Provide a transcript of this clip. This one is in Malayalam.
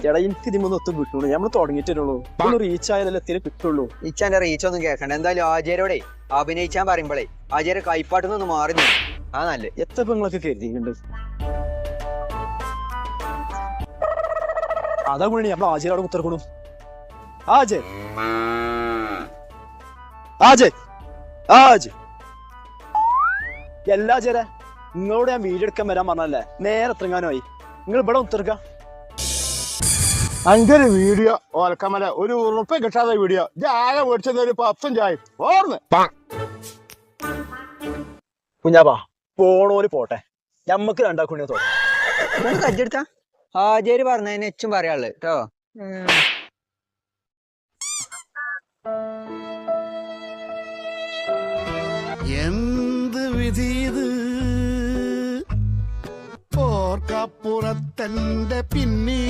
ചേട്ടാ എനിക്ക് ഇതിമൊന്നും ഒത്തും കിട്ടുള്ളൂ. നമ്മൾ തുടങ്ങിയിട്ടുള്ളൂ. ഒന്ന് റീച്ച് ആയാലല്ലേ എത്തിയെ കിട്ടുള്ളൂ. ഇച്ചാന്റെ റീച്ച് ഒന്നും കേൾക്കണ്ട. എന്തായാലും ആചാര്യോടെ അഭിനയിച്ചാൻ പറയുമ്പോഴേ ആചാര്യ കൈപ്പാട്ടുന്നൊന്ന് മാറി ആ നല്ല എത്ര നിങ്ങളൊക്കെ കരുതിയിട്ടുണ്ട്. അതാ കൂടി നമ്മൾ ആചാര്യോടെ കുത്തിറക്കണു. ആജയ് ആജയ് ആജയ് എല്ലാ ചേരാ നിങ്ങളോട് ഞാൻ വീഡിയോ എടുക്കാൻ വരാൻ പറഞ്ഞല്ലേ, നേരെ എത്രങ്ങാനുമായി. നിങ്ങൾ ഇവിടെ ഉത്തർക്ക അഞ്ചൊരു വീഡിയോ ഓലക്കമല ഒരു ഉറുപ്പ് കിട്ടാത്ത വീഡിയോ ആകെ മേടിച്ചത് ഒരു 10 ചായ ഓർന്ന് കുഞ്ഞാപ്പാ പോണോര് പോട്ടെ, ഞമ്മക്ക് രണ്ടാക്കുണ്ണിയെ തോന്നും. കജ്ജെടുത്ത ആചാര്യ പറഞ്ഞതിന് എച്ചും പറയാനുള്ളത് കേട്ടോ. എന്ത് വിധീത് ഓർക്കപ്പുറത്തെന്റെ പിന്നീ